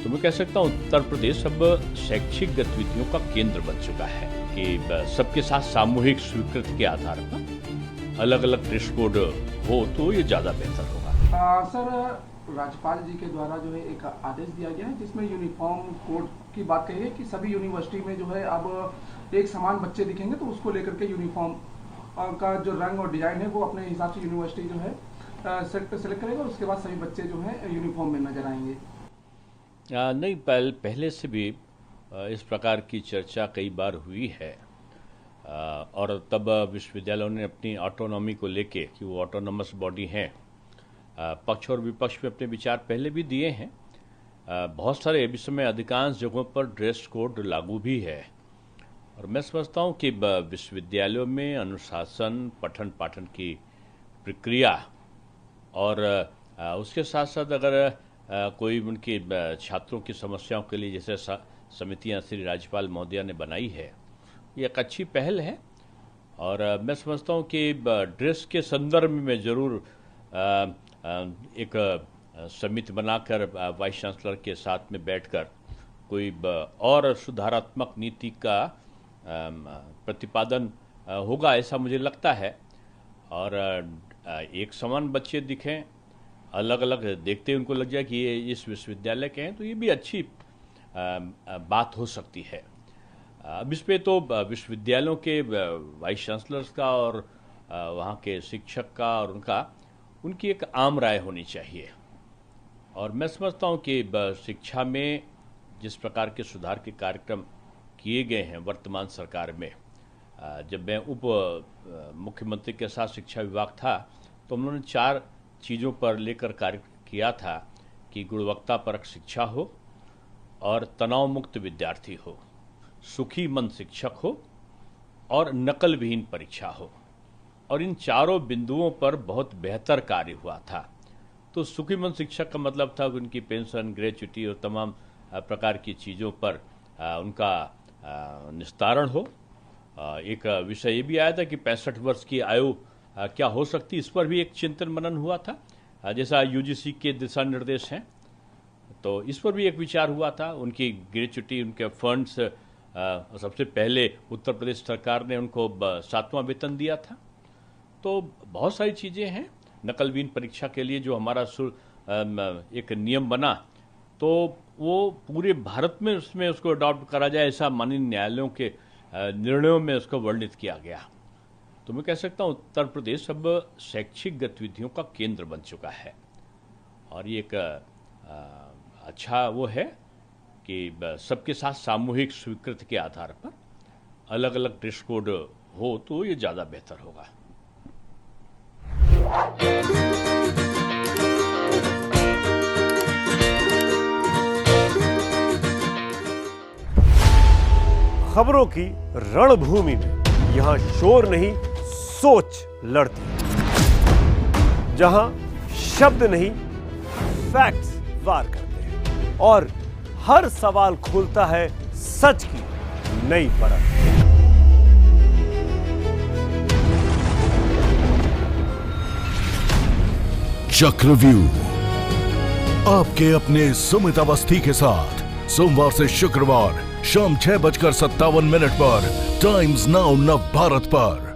तो मैं कह सकता हूँ उत्तर प्रदेश अब शैक्षिक गतिविधियों का केंद्र बन चुका है कि सबके साथ सामूहिक स्वीकृति के आधार पर अलग अलग ड्रेस कोड हो तो ये ज़्यादा बेहतर होगा। सर, राज्यपाल जी के द्वारा जो है एक आदेश दिया गया है जिसमें यूनिफॉर्म कोड की बात कही है कि सभी यूनिवर्सिटी में जो है अब एक समान बच्चे दिखेंगे, तो उसको लेकर के यूनिफॉर्म का जो रंग और डिजाइन है वो अपने हिसाब से यूनिवर्सिटी जो है सेलेक्ट करेगा, उसके बाद सभी बच्चे जो है यूनिफॉर्म में नजर आएंगे। नहीं, पहले से भी इस प्रकार की चर्चा कई बार हुई है और तब विश्वविद्यालयों ने अपनी ऑटोनॉमी को लेके कि वो ऑटोनॉमस बॉडी हैं, पक्ष और विपक्ष में अपने विचार पहले भी दिए हैं। बहुत सारे इस समय अधिकांश जगहों पर ड्रेस कोड लागू भी है और मैं समझता हूँ कि विश्वविद्यालयों में अनुशासन, पठन पाठन की प्रक्रिया और उसके साथ साथ अगर कोई उनके छात्रों की समस्याओं के लिए जैसे समितियां श्री राज्यपाल महोदया ने बनाई है, ये एक अच्छी पहल है और मैं समझता हूँ कि ड्रेस के संदर्भ में ज़रूर एक समिति बनाकर वाइस चांसलर के साथ में बैठकर कोई और सुधारात्मक नीति का प्रतिपादन होगा, ऐसा मुझे लगता है। और एक समान बच्चे दिखें, अलग अलग देखते उनको लग जाए कि ये इस विश्वविद्यालय के हैं, तो ये भी अच्छी बात हो सकती है। अब इस पे तो विश्वविद्यालयों के वाइस चांसलर्स का और वहाँ के शिक्षक का और उनकी एक आम राय होनी चाहिए। और मैं समझता हूँ कि शिक्षा में जिस प्रकार के सुधार के कार्यक्रम किए गए हैं वर्तमान सरकार में, जब मैं उप मुख्यमंत्री के साथ शिक्षा विभाग था तो हम लोगों ने 4 चीज़ों पर लेकर कार्य किया था कि गुणवत्तापरक शिक्षा हो और तनाव मुक्त विद्यार्थी हो, सुखी मन शिक्षक हो और नकल विहीन परीक्षा हो। और इन चारों बिंदुओं पर बहुत बेहतर कार्य हुआ था। तो सुखी मन शिक्षक का मतलब था कि उनकी पेंशन, ग्रेच्युटी और तमाम प्रकार की चीज़ों पर उनका निस्तारण हो। एक विषय ये भी आया था कि 65 वर्ष की आयु क्या हो सकती, इस पर भी एक चिंतन मनन हुआ था। जैसा यूजीसी के दिशा निर्देश हैं तो इस पर भी एक विचार हुआ था। उनकी ग्रेच्युटी, उनके फंड्स, सबसे पहले उत्तर प्रदेश सरकार ने उनको 7वां वेतन दिया था। तो बहुत सारी चीज़ें हैं। नकलविहीन परीक्षा के लिए जो हमारा एक नियम बना, तो वो पूरे भारत में उसको अडॉप्ट करा जाए, ऐसा माननीय न्यायालयों के निर्णयों में उसको वर्णित किया गया। तो मैं कह सकता हूँ उत्तर प्रदेश अब शैक्षिक गतिविधियों का केंद्र बन चुका है और ये एक अच्छा वो है कि सबके साथ सामूहिक स्वीकृति के आधार पर अलग अलग ड्रेस कोड हो तो ये ज़्यादा बेहतर होगा। खबरों की रणभूमि में यहां शोर नहीं, सोच लड़ती है। जहां शब्द नहीं, फैक्ट्स वार करते हैं और हर सवाल खोलता है सच की नई परत। चक्रव्यूह आपके अपने सुमित अवस्थी के साथ सोमवार से शुक्रवार शाम 6:57 पर टाइम्स नाउ नव भारत पर।